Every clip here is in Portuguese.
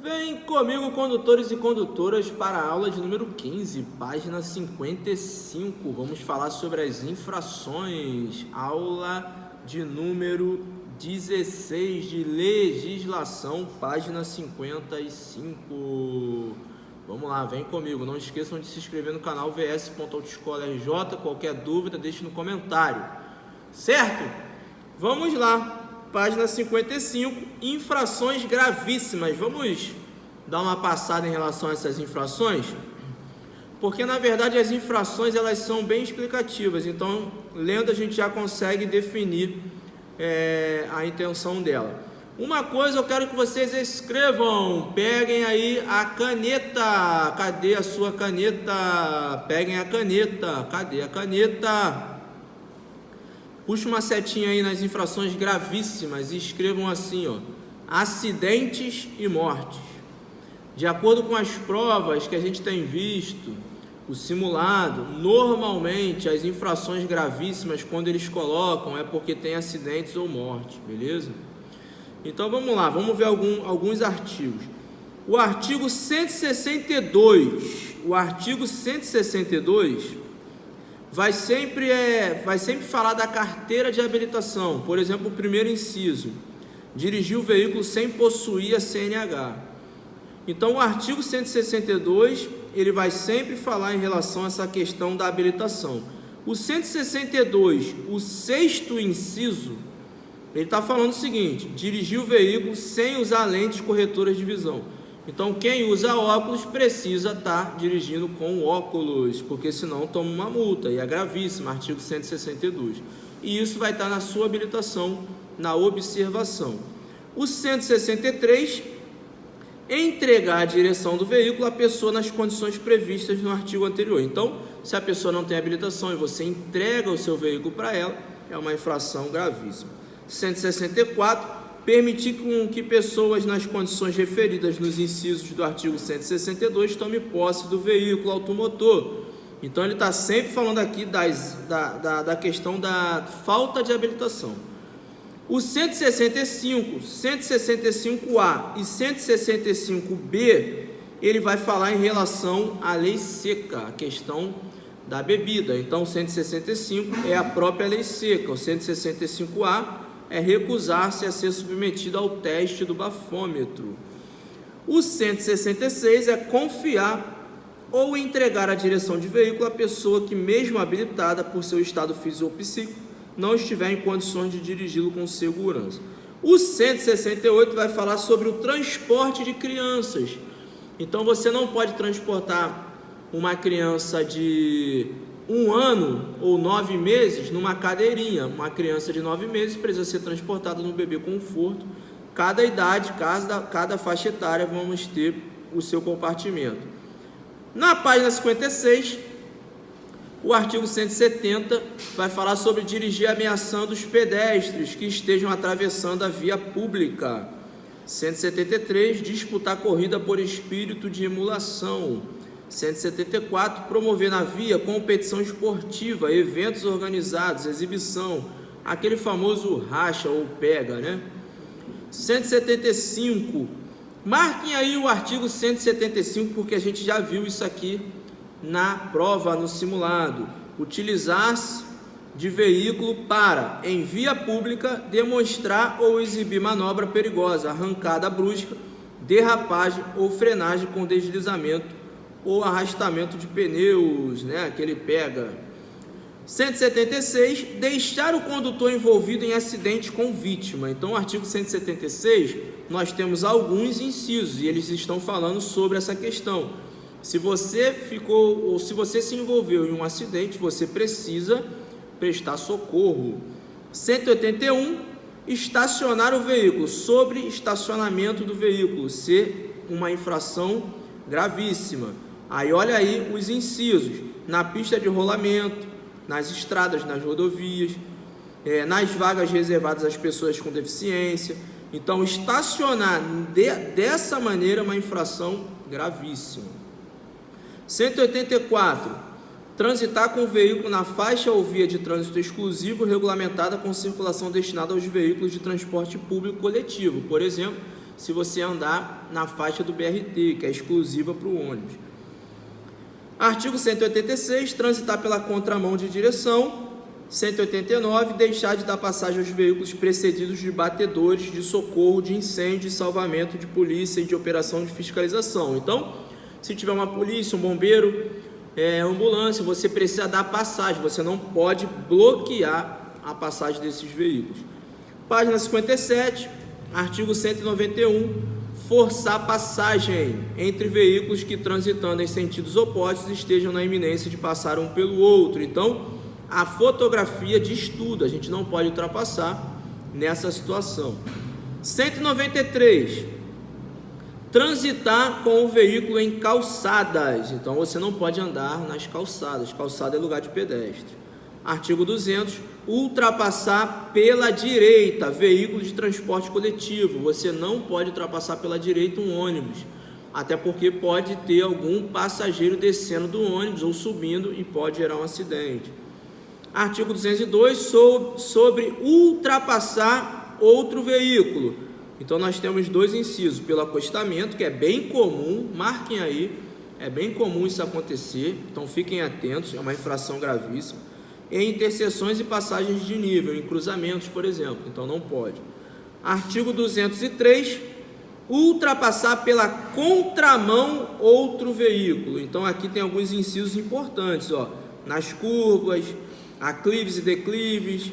Vem comigo, condutores e condutoras, para a aula de número 15, página 55. Vamos falar sobre as infrações. Aula de número 16 de legislação, página 55. Vamos lá, vem comigo. Não esqueçam de se inscrever no canal vs.autoescola.rj. Qualquer dúvida, deixe no comentário. Certo? Vamos lá. Página 55, infrações gravíssimas. Vamos dar uma passada em relação a essas infrações? Porque, na verdade, as infrações elas são bem explicativas. Então, lendo, a gente já consegue definir a intenção dela. Uma coisa eu quero que vocês escrevam. Peguem aí a caneta. Cadê a sua caneta? Peguem a caneta. Cadê a caneta? Puxa uma setinha aí nas infrações gravíssimas e escrevam assim, ó: acidentes e mortes. De acordo com as provas que a gente tem visto, o simulado, normalmente as infrações gravíssimas, quando eles colocam, é porque tem acidentes ou mortes, beleza? Então vamos lá, vamos ver alguns artigos. O artigo 162, vai sempre falar da carteira de habilitação. Por exemplo, o primeiro inciso: dirigir o veículo sem possuir a CNH. Então, o artigo 162, ele vai sempre falar em relação a essa questão da habilitação. O 162, o sexto inciso, ele está falando o seguinte: dirigir o veículo sem usar lentes corretoras de visão. Então, quem usa óculos precisa estar dirigindo com óculos, porque senão toma uma multa, e é gravíssimo, artigo 162. E isso vai estar na sua habilitação, na observação. O 163, entregar a direção do veículo à pessoa nas condições previstas no artigo anterior. Então, se a pessoa não tem habilitação e você entrega o seu veículo para ela, é uma infração gravíssima. 164, permitir que pessoas nas condições referidas nos incisos do artigo 162 tome posse do veículo automotor. Então, ele está sempre falando aqui da questão da falta de habilitação. O 165, 165A e 165B, ele vai falar em relação à lei seca, a questão da bebida. Então, o 165 é a própria lei seca. O 165A é recusar-se a ser submetido ao teste do bafômetro. O 166 é confiar ou entregar a direção de veículo à pessoa que, mesmo habilitada por seu estado físico ou psíquico, não estiver em condições de dirigi-lo com segurança. O 168 vai falar sobre o transporte de crianças. Então, você não pode transportar uma criança de 1 ano ou 9 meses numa cadeirinha. Uma criança de 9 meses precisa ser transportada no bebê conforto. Cada idade, cada faixa etária, vamos ter o seu compartimento. Na página 56, o artigo 170 vai falar sobre dirigir ameaçando os pedestres que estejam atravessando a via pública. 173, disputar corrida por espírito de emulação. 174, promover na via competição esportiva, eventos organizados, exibição, aquele famoso racha ou pega, né? 175, marquem aí o artigo 175, porque a gente já viu isso aqui na prova, no simulado. Utilizar-se de veículo para, em via pública, demonstrar ou exibir manobra perigosa, arrancada brusca, derrapagem ou frenagem com deslizamento ou arrastamento de pneus, né? Aquele pega. 176, deixar o condutor envolvido em acidente com vítima. Então, o artigo 176, nós temos alguns incisos e eles estão falando sobre essa questão. Se você se envolveu em um acidente, você precisa prestar socorro. 181, estacionar o veículo, sobre estacionamento do veículo, ser uma infração gravíssima. Aí olha aí os incisos: na pista de rolamento, nas estradas, nas rodovias, nas vagas reservadas às pessoas com deficiência. Então, estacionar dessa maneira é uma infração gravíssima. 184, transitar com o veículo na faixa ou via de trânsito exclusivo regulamentada com circulação destinada aos veículos de transporte público coletivo. Por exemplo, se você andar na faixa do BRT, que é exclusiva para o ônibus. Artigo 186, transitar pela contramão de direção. 189, deixar de dar passagem aos veículos precedidos de batedores de socorro, de incêndio, de salvamento, de polícia e de operação de fiscalização. Então, se tiver uma polícia, um bombeiro, ambulância, você precisa dar passagem, você não pode bloquear a passagem desses veículos. Página 57, artigo 191, forçar passagem entre veículos que, transitando em sentidos opostos, estejam na iminência de passar um pelo outro. Então, a fotografia diz tudo, a gente não pode ultrapassar nessa situação. 193, transitar com o veículo em calçadas. Então, você não pode andar nas calçadas, calçada é lugar de pedestre. Artigo 200, ultrapassar pela direita, veículo de transporte coletivo. Você não pode ultrapassar pela direita um ônibus, até porque pode ter algum passageiro descendo do ônibus ou subindo e pode gerar um acidente. Artigo 202, sobre ultrapassar outro veículo. Então, nós temos dois incisos, pelo acostamento, que é bem comum, marquem aí, é bem comum isso acontecer, então fiquem atentos, é uma infração gravíssima. Em interseções e passagens de nível, em cruzamentos, por exemplo, então não pode. Artigo 203, ultrapassar pela contramão outro veículo. Então aqui tem alguns incisos importantes, ó, nas curvas, aclives e declives,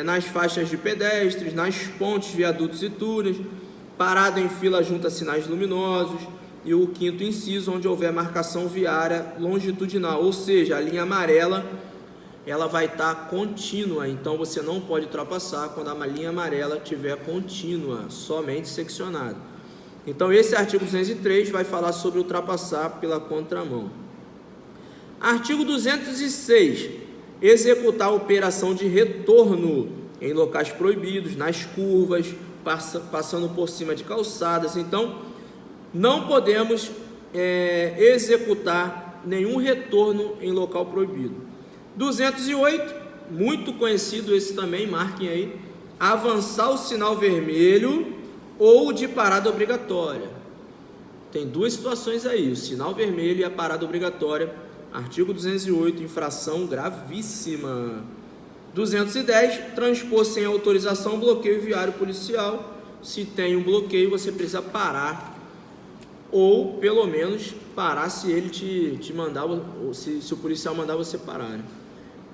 nas faixas de pedestres, nas pontes, viadutos e túneis, parada em fila junto a sinais luminosos, e o quinto inciso, onde houver marcação viária longitudinal, ou seja, a linha amarela ela vai estar contínua, então você não pode ultrapassar quando a linha amarela estiver contínua, somente seccionada. Então esse artigo 203 vai falar sobre ultrapassar pela contramão. Artigo 206, executar a operação de retorno em locais proibidos, nas curvas, passando por cima de calçadas. Então não podemos executar nenhum retorno em local proibido. 208, muito conhecido esse também, marquem aí, avançar o sinal vermelho ou de parada obrigatória. Tem duas situações aí, o sinal vermelho e a parada obrigatória. Artigo 208, infração gravíssima. 210, transpor sem autorização bloqueio viário policial. Se tem um bloqueio, você precisa parar, ou pelo menos parar se ele te mandar, ou se o policial mandar você parar, né?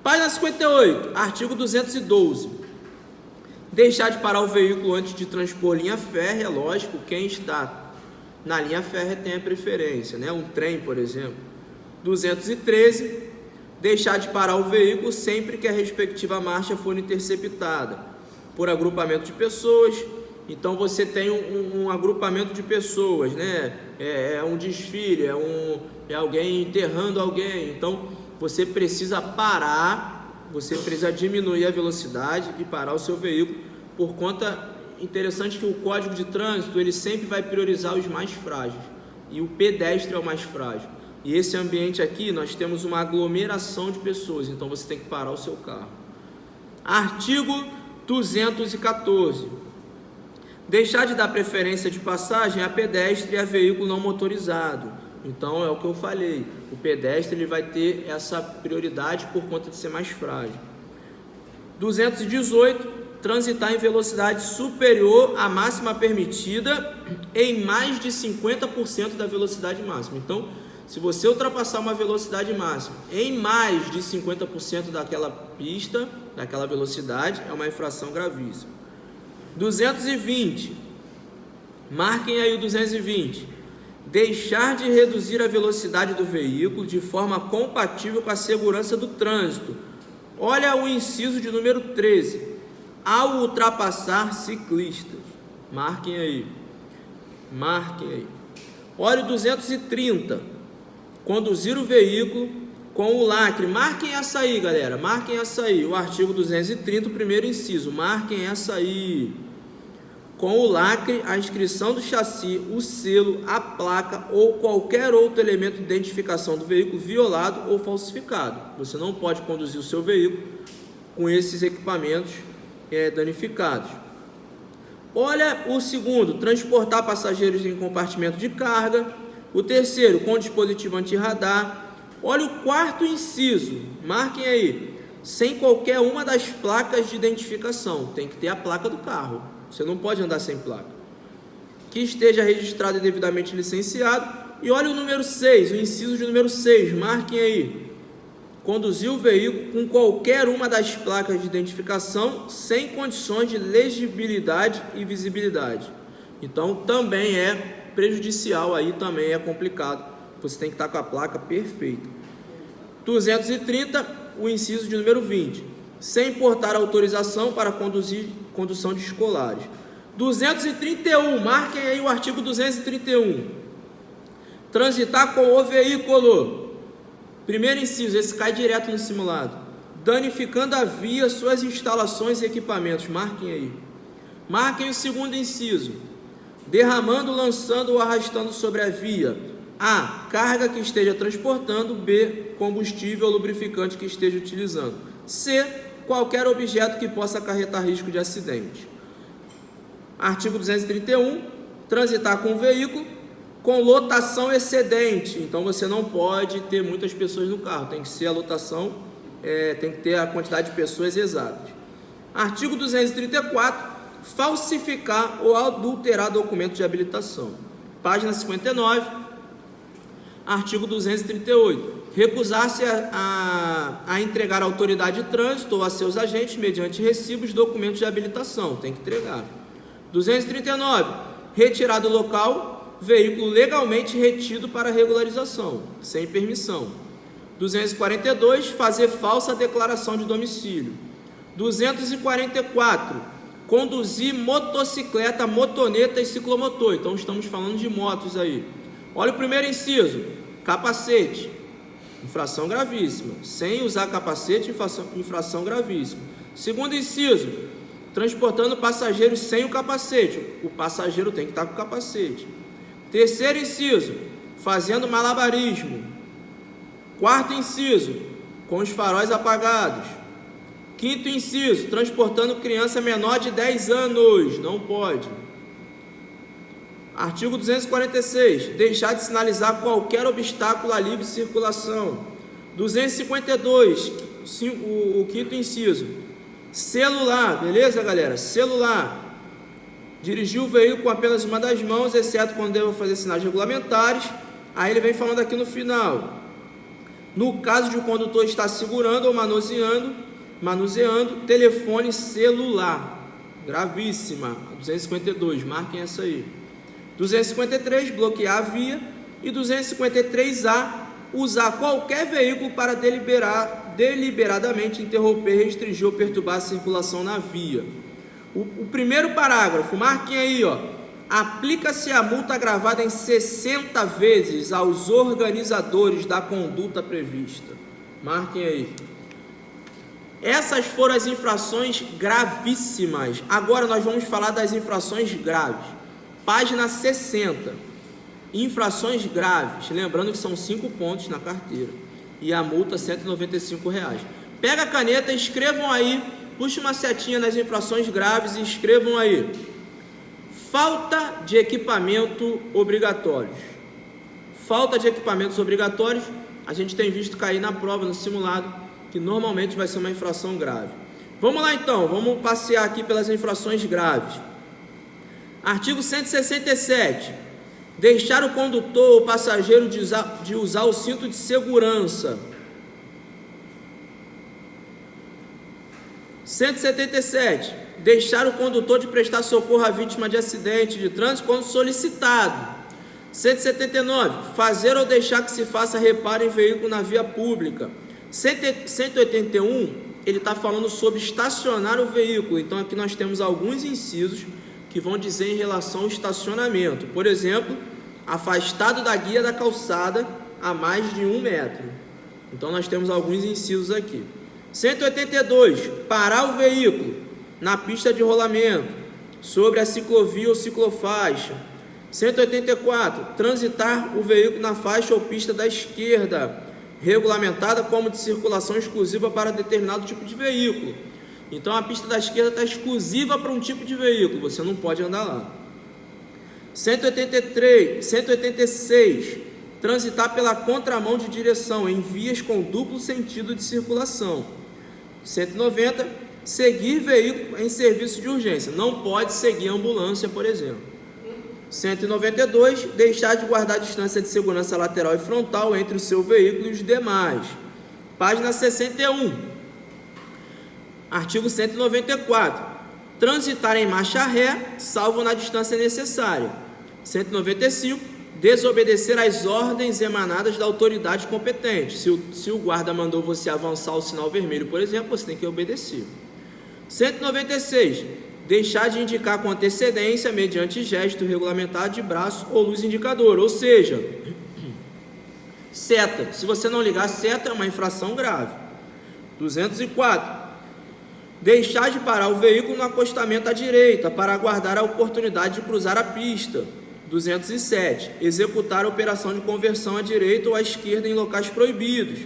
Página 58, artigo 212, deixar de parar o veículo antes de transpor linha férrea. Lógico, quem está na linha férrea tem a preferência, né? Um trem, por exemplo. 213, deixar de parar o veículo sempre que a respectiva marcha for interceptada por agrupamento de pessoas. Então você tem um agrupamento de pessoas, né? É um desfile, é alguém enterrando alguém. Então você precisa parar, você precisa diminuir a velocidade e parar o seu veículo, por conta, interessante que o Código de Trânsito, ele sempre vai priorizar os mais frágeis, e o pedestre é o mais frágil. E esse ambiente aqui, nós temos uma aglomeração de pessoas, então você tem que parar o seu carro. Artigo 214, deixar de dar preferência de passagem a pedestre e a veículo não motorizado. Então é o que eu falei, o pedestre ele vai ter essa prioridade por conta de ser mais frágil. 218, transitar em velocidade superior à máxima permitida em mais de 50% da velocidade máxima. Então, se você ultrapassar uma velocidade máxima em mais de 50% daquela pista, daquela velocidade, é uma infração gravíssima. 220, marquem aí o 220. Deixar de reduzir a velocidade do veículo de forma compatível com a segurança do trânsito. Olha o inciso de número 13. Ao ultrapassar ciclistas. Marquem aí. Marquem aí. Olha o 230. Conduzir o veículo com o lacre. Marquem essa aí, galera. Marquem essa aí. O artigo 230, o primeiro inciso. Marquem essa aí. Com o lacre, a inscrição do chassi, o selo, a placa ou qualquer outro elemento de identificação do veículo violado ou falsificado. Você não pode conduzir o seu veículo com esses equipamentos danificados. Olha o segundo, transportar passageiros em compartimento de carga. O terceiro, com dispositivo anti-radar. Olha o quarto inciso, marquem aí, sem qualquer uma das placas de identificação. Tem que ter a placa do carro, você não pode andar sem placa. Que esteja registrado e devidamente licenciado. E olha o número 6, o inciso de número 6, marquem aí. Conduzir o veículo com qualquer uma das placas de identificação sem condições de legibilidade e visibilidade. Então também é prejudicial, aí também é complicado. Você tem que estar com a placa perfeita. 230, o inciso de número 20, sem portar autorização para condução de escolares. 231, marquem aí o artigo 231. Transitar com o veículo. Primeiro inciso, esse cai direto no simulado. Danificando a via, suas instalações e equipamentos. Marquem aí. Marquem o segundo inciso. Derramando, lançando ou arrastando sobre a via. A. Carga que esteja transportando. B. Combustível ou lubrificante que esteja utilizando. C. Qualquer objeto que possa acarretar risco de acidente. Artigo 231. Transitar com o veículo com lotação excedente. Então você não pode ter muitas pessoas no carro, tem que ser a lotação, tem que ter a quantidade de pessoas exatas. Artigo 234, falsificar ou adulterar documento de habilitação. Página 59. Artigo 238, recusar-se a entregar à autoridade de trânsito ou a seus agentes, mediante recibos, documentos de habilitação, tem que entregar. 239, retirar do local veículo legalmente retido para regularização, sem permissão. 242, fazer falsa declaração de domicílio. 244, conduzir motocicleta, motoneta e ciclomotor. Então estamos falando de motos aí. Olha o primeiro inciso, capacete, infração gravíssima. Sem usar capacete, infração gravíssima. Segundo inciso, transportando passageiros sem o capacete. O passageiro tem que estar com o capacete. Terceiro inciso, fazendo malabarismo. Quarto inciso, com os faróis apagados. Quinto inciso, transportando criança menor de 10 anos. Não pode. Artigo 246, deixar de sinalizar qualquer obstáculo à livre circulação. 252, o quinto inciso, celular, beleza, galera? Celular. Dirigir o veículo com apenas uma das mãos, exceto quando deva fazer sinais regulamentares. Aí ele vem falando aqui no final. No caso de o condutor estar segurando ou manuseando telefone celular. Gravíssima. 252, marquem essa aí. 253, bloquear a via. E 253A, usar qualquer veículo para deliberadamente interromper, restringir ou perturbar a circulação na via. O primeiro parágrafo, marquem aí, ó. Aplica-se a multa gravada em 60 vezes aos organizadores da conduta prevista. Marquem aí. Essas foram as infrações gravíssimas. Agora nós vamos falar das infrações graves. Página 60. Infrações graves. Lembrando que são 5 pontos na carteira. E a multa R$ 195. Pega a caneta, escrevam aí. Puxa uma setinha nas infrações graves e escrevam aí. Falta de equipamento obrigatórios. Falta de equipamentos obrigatórios, a gente tem visto cair na prova, no simulado, que normalmente vai ser uma infração grave. Vamos lá então, vamos passear aqui pelas infrações graves. Artigo 167. Deixar o condutor ou passageiro de usar o cinto de segurança. 177. Deixar o condutor de prestar socorro à vítima de acidente de trânsito quando solicitado. 179. Fazer ou deixar que se faça reparo em veículo na via pública. 181. Ele está falando sobre estacionar o veículo. Então aqui nós temos alguns incisos que vão dizer em relação ao estacionamento. Por exemplo, afastado da guia da calçada a mais de 1 metro. Então nós temos alguns incisos aqui. 182. Parar o veículo na pista de rolamento, sobre a ciclovia ou ciclofaixa. 184. Transitar o veículo na faixa ou pista da esquerda, regulamentada como de circulação exclusiva para determinado tipo de veículo. Então a pista da esquerda está exclusiva para um tipo de veículo, você não pode andar lá. 186, transitar pela contramão de direção em vias com duplo sentido de circulação. 190, seguir veículo em serviço de urgência, não pode seguir ambulância, por exemplo. 192, deixar de guardar a distância de segurança lateral e frontal entre o seu veículo e os demais. Página 61. Artigo 194. Transitar em marcha ré, salvo na distância necessária. 195. Desobedecer às ordens emanadas da autoridade competente. Se o guarda mandou você avançar o sinal vermelho, por exemplo, você tem que obedecer. 196. Deixar de indicar com antecedência, mediante gesto regulamentado de braço ou luz indicador, ou seja, seta. Se você não ligar seta, é uma infração grave. 204. Deixar de parar o veículo no acostamento à direita para aguardar a oportunidade de cruzar a pista. 207. Executar a operação de conversão à direita ou à esquerda em locais proibidos.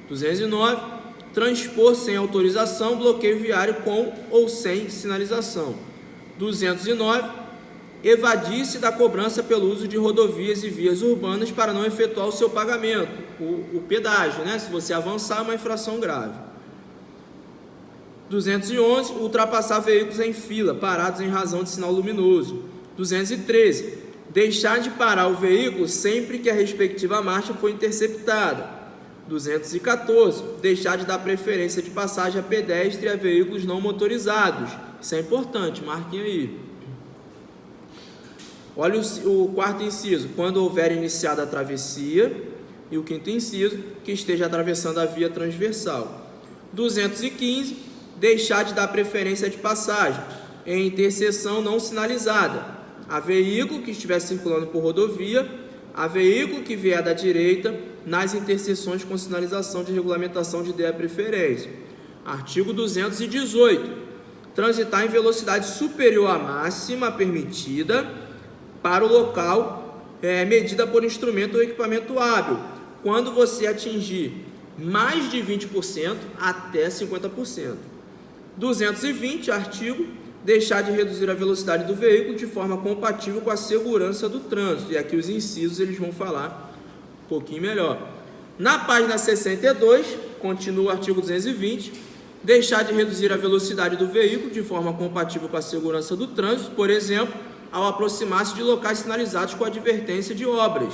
209. Transpor sem autorização, bloqueio viário com ou sem sinalização. 209. Evadir-se da cobrança pelo uso de rodovias e vias urbanas para não efetuar o seu pagamento, o pedágio, né? Se você avançar, é uma infração grave. 211. Ultrapassar veículos em fila, parados em razão de sinal luminoso. 213. Deixar de parar o veículo sempre que a respectiva marcha for interceptada. 214. Deixar de dar preferência de passagem a pedestre e a veículos não motorizados. Isso é importante, marquem aí. Olha o quarto inciso. Quando houver iniciado a travessia. E o quinto inciso, que esteja atravessando a via transversal. 215. Deixar de dar preferência de passagem em interseção não sinalizada a veículo que estiver circulando por rodovia, a veículo que vier da direita, nas interseções com sinalização de regulamentação de ideia preferência. Artigo 218. Transitar em velocidade superior à máxima permitida para o local medida por instrumento ou equipamento hábil, quando você atingir mais de 20% até 50%. 220, artigo, deixar de reduzir a velocidade do veículo de forma compatível com a segurança do trânsito. E aqui os incisos eles vão falar um pouquinho melhor. Na página 62, continua o artigo 220, deixar de reduzir a velocidade do veículo de forma compatível com a segurança do trânsito, por exemplo, ao aproximar-se de locais sinalizados com advertência de obras.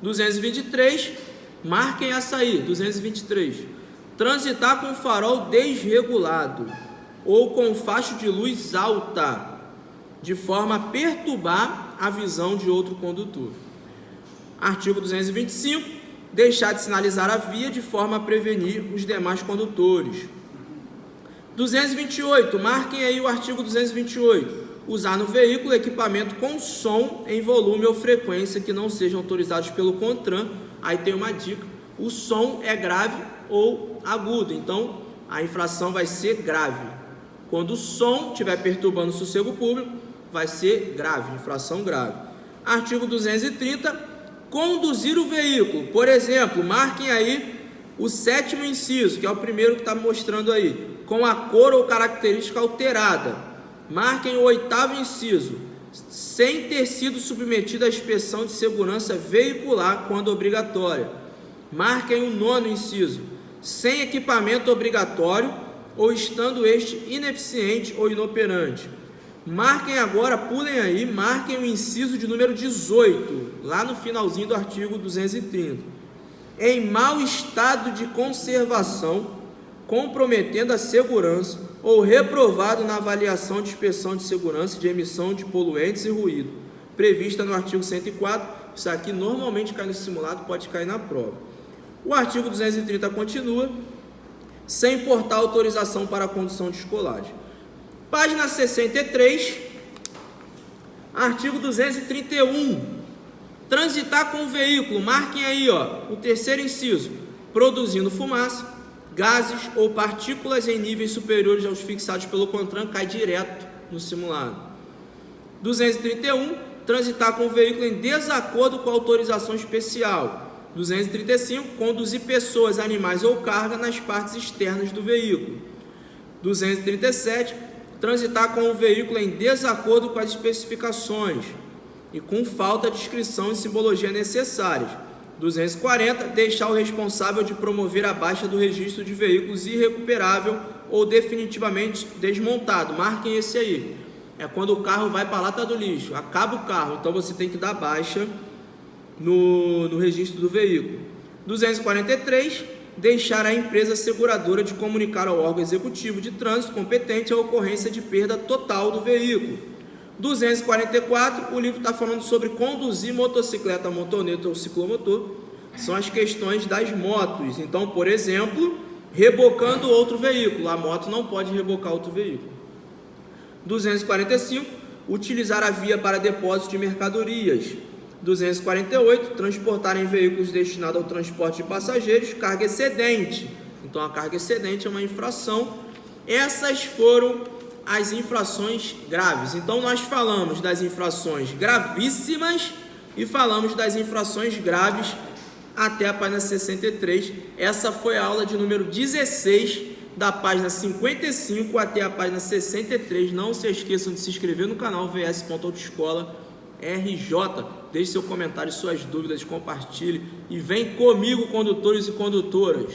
223, marquem essa aí, 223, transitar com farol desregulado ou com faixa de luz alta, de forma a perturbar a visão de outro condutor. Artigo 225, deixar de sinalizar a via de forma a prevenir os demais condutores. 228, marquem aí o artigo 228, usar no veículo equipamento com som em volume ou frequência que não sejam autorizados pelo CONTRAN. Aí tem uma dica, o som é grave ou agudo, então a infração vai ser grave. Quando o som estiver perturbando o sossego público, vai ser grave, infração grave. Artigo 230, conduzir o veículo. Por exemplo, marquem aí o sétimo inciso, que é o primeiro que está mostrando aí, com a cor ou característica alterada. Marquem o oitavo inciso, sem ter sido submetido à inspeção de segurança veicular quando obrigatória. Marquem o nono inciso, sem equipamento obrigatório ou estando este ineficiente ou inoperante. Marquem agora, pulem aí, marquem o inciso de número 18, lá no finalzinho do artigo 230. Em mau estado de conservação, comprometendo a segurança ou reprovado na avaliação de inspeção de segurança de emissão de poluentes e ruído, prevista no artigo 104, isso aqui normalmente cai no simulado, pode cair na prova. O artigo 230 continua, sem portar autorização para a condução de escolares. Página 63, artigo 231, transitar com o veículo, marquem aí, o terceiro inciso, produzindo fumaça, gases ou partículas em níveis superiores aos fixados pelo CONTRAN, cai direto no simulado. 231, transitar com o veículo em desacordo com a autorização especial. 235, conduzir pessoas, animais ou carga nas partes externas do veículo. 237, transitar com o veículo em desacordo com as especificações e com falta de inscrição e simbologia necessárias. 240, deixar o responsável de promover a baixa do registro de veículos irrecuperável ou definitivamente desmontado. Marquem esse aí. É quando o carro vai para a lata do lixo, acaba o carro, então você tem que dar baixa no registro do veículo. 243, deixar a empresa seguradora de comunicar ao órgão executivo de trânsito competente a ocorrência de perda total do veículo. 244, o livro está falando sobre conduzir motocicleta, motoneta ou ciclomotor, são as questões das motos. Então, por exemplo, rebocando outro veículo, a moto não pode rebocar outro veículo. 245, utilizar a via para depósito de mercadorias. 248, transportar em veículos destinados ao transporte de passageiros, carga excedente. Então, a carga excedente é uma infração. Essas foram as infrações graves. Então, nós falamos das infrações gravíssimas e falamos das infrações graves até a página 63. Essa foi a aula de número 16, da página 55 até a página 63. Não se esqueçam de se inscrever no canal vs.autoescola RJ. Deixe seu comentário, suas dúvidas, compartilhe e vem comigo, condutores e condutoras.